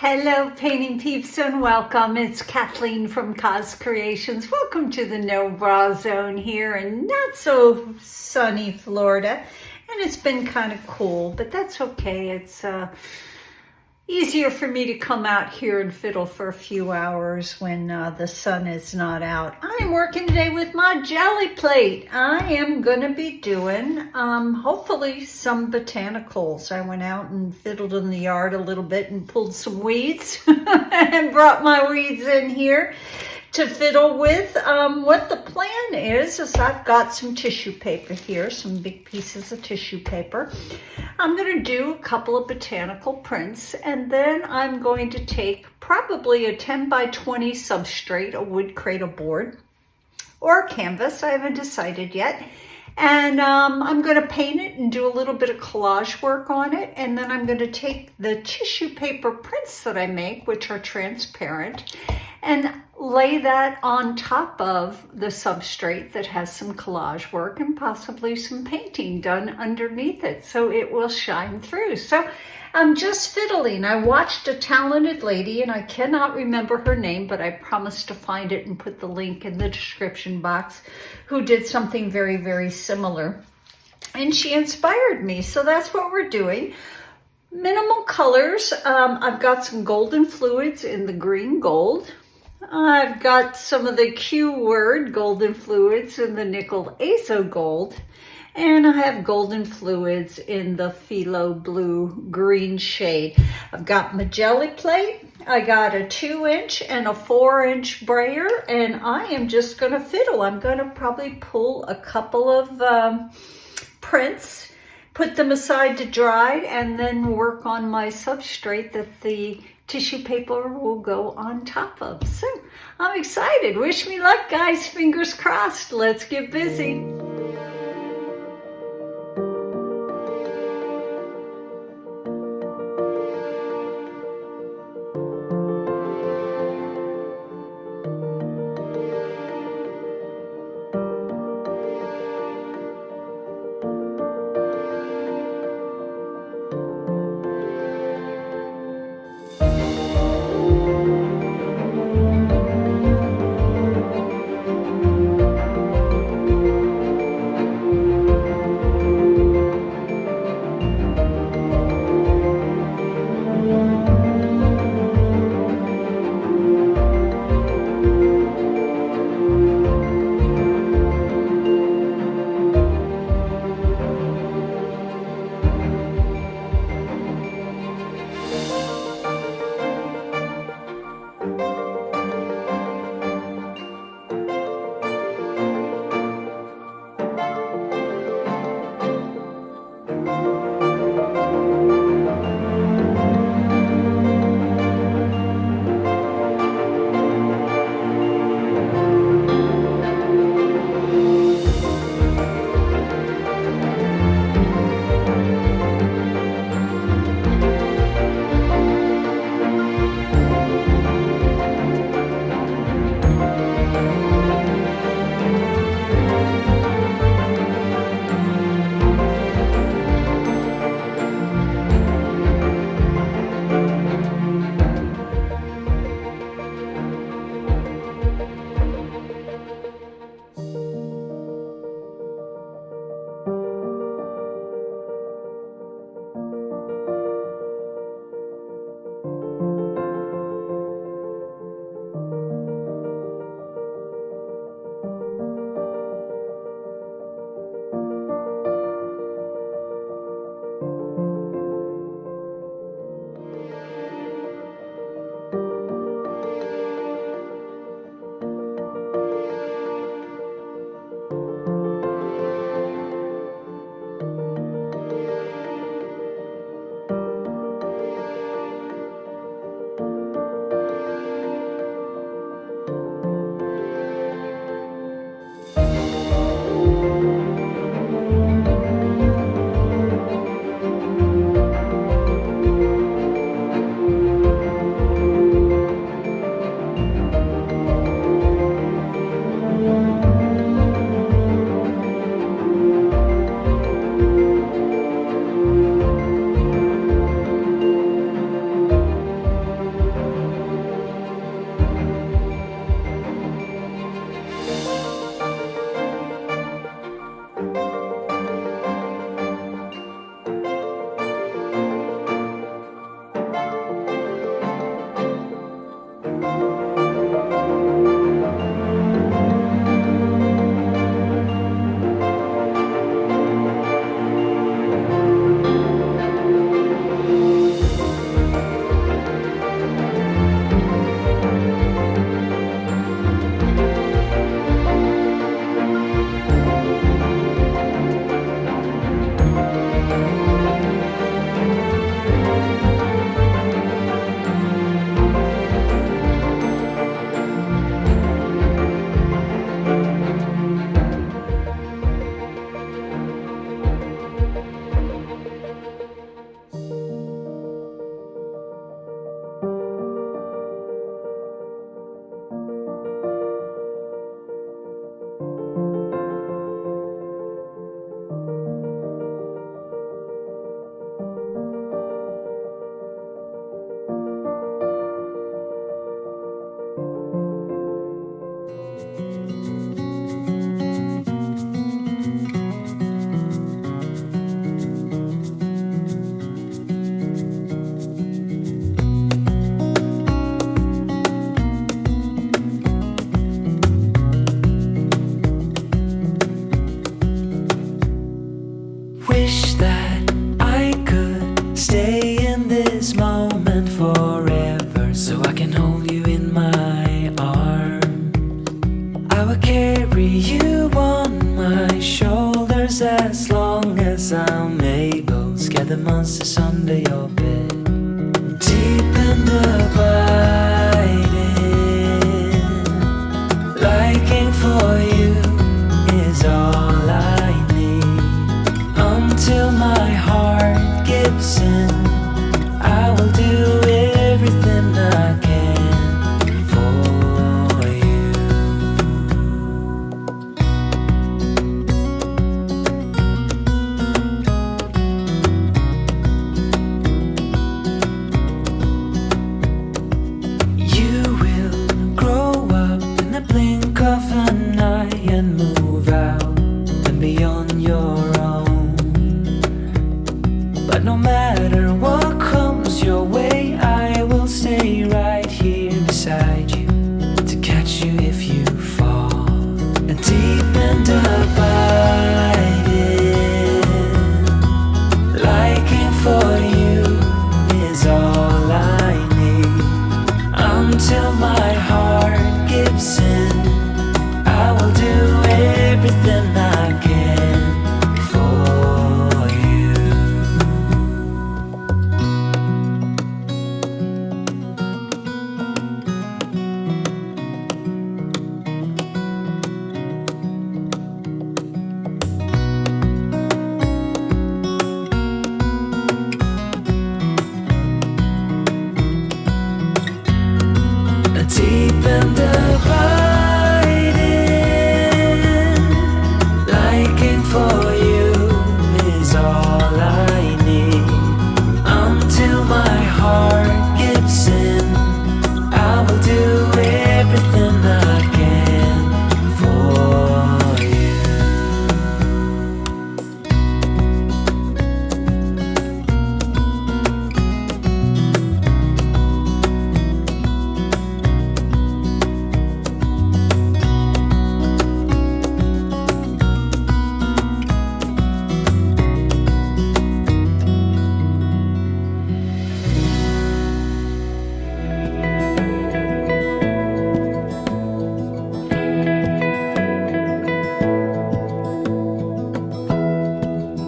Hello painting peeps and welcome. It's Kathleen from Cozcreations. Welcome to the no bra zone here in not so sunny Florida. And it's been kind of cool, but that's okay. It's easier for me to come out here and fiddle for a few hours when the sun is not out. I'm working today with my Gelli plate. I am going to be doing hopefully some botanicals. I went out and fiddled in the yard a little bit and pulled some weeds and brought my weeds in here to fiddle with. What the plan is I've got some tissue paper here, some big pieces of tissue paper. I'm going to do a couple of botanical prints, and then I'm going to take probably a 10 by 20 substrate, a wood cradle board, or a canvas. I haven't decided yet. And I'm going to paint it and do a little bit of collage work on it. And then I'm going to take the tissue paper prints that I make, which are transparent, and lay that on top of the substrate that has some collage work and possibly some painting done underneath it, so it will shine through. So I'm just fiddling. I watched a talented lady, and I cannot remember her name, but I promised to find it and put the link in the description box, who did something very, very similar. And she inspired me, so that's what we're doing. Minimal colors. I've got some golden fluids in the green gold. I've got some of the Q word golden fluids in the nickel azo gold, and I have golden fluids in the phthalo blue green shade. I've got my Gelli plate. I got a 2-inch and a 4-inch brayer, and I am just going to fiddle. I'm going to probably pull a couple of prints, put them aside to dry, and then work on my substrate that the tissue paper will go on top of. So I'm excited. Wish me luck, guys. Fingers crossed. Let's get busy. shed the monsters under your bed. Deep and abiding, liking for you is all I need. Until my heart gives in, I will do everything I can for you. You will grow up in the blink of an eye and move out and be on your own. But no matter what comes your way, I will stay right here beside you to catch you if you fall. And deep and abiding, liking for you is all I need. Until my heart gives in, I will do everything I can for you. Deep and abiding, liking for you is all I need. Until my heart gives in, I will do everything I can for you.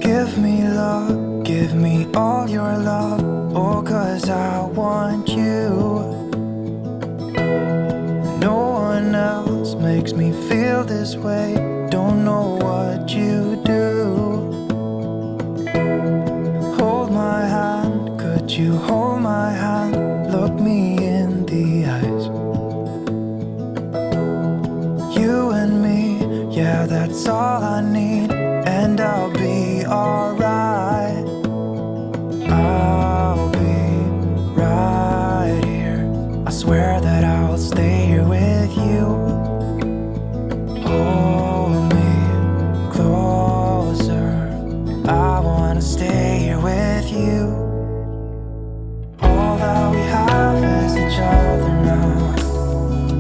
Give me love, give me all your love, oh, 'cause I want you. No one else makes me feel this way, don't know what you do. Hold my hand, could you hold my hand, look me in the eyes. You and me, yeah, that's all I need, and I'll be alright. I'll be right here, I swear that I'll stay here with you. Hold me closer, I wanna stay here with you. All that we have is each other now.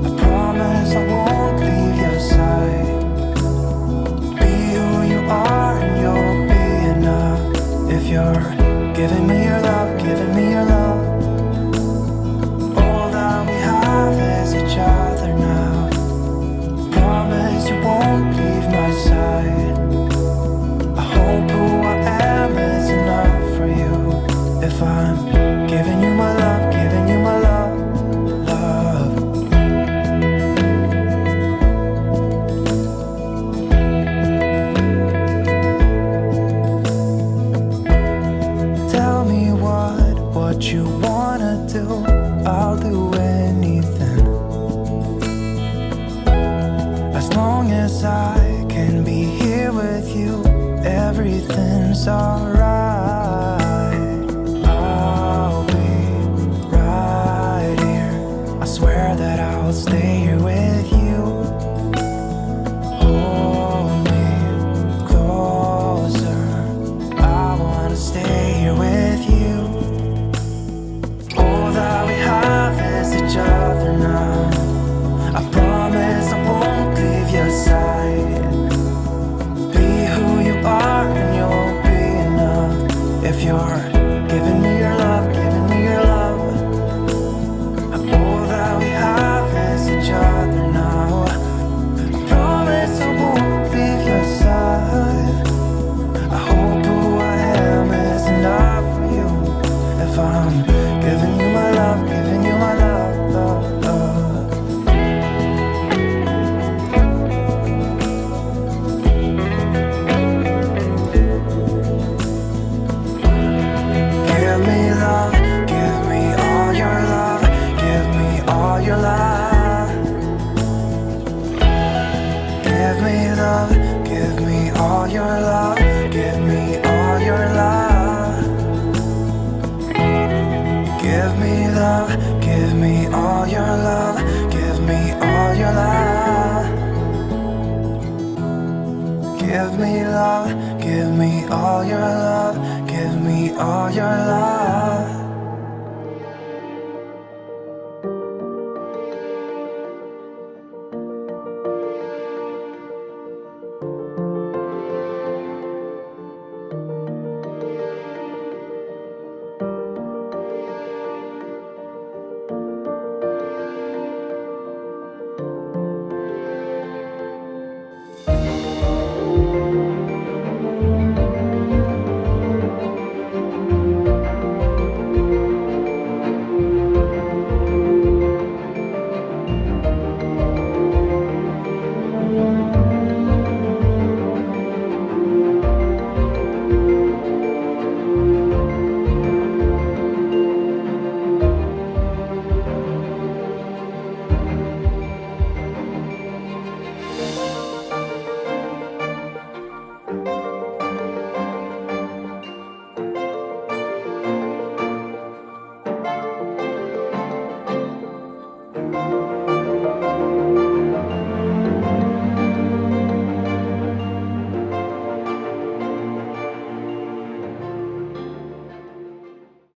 I promise I won't leave your side. Be who you are and you'll be enough. If you're giving me your love, giving me your love. All that we have is each other now. Promise you won't leave my side. I hope who I am is enough for you. If I'm giving you my love, giving you my love, love. Tell me what you wanna do, I'll do anything. As long as I can be here with you, everything's alright. I'll be right here, I swear that I'll stay here with you. Hold me closer, I wanna stay here with you. All that we have is each other now. I promise I won't leave your side. Be who you are and you'll be enough. If you're giving me your love, giving me your love. All that we have is each other now. I promise I won't leave your side. I hope who I am is enough. me all your love, give me all your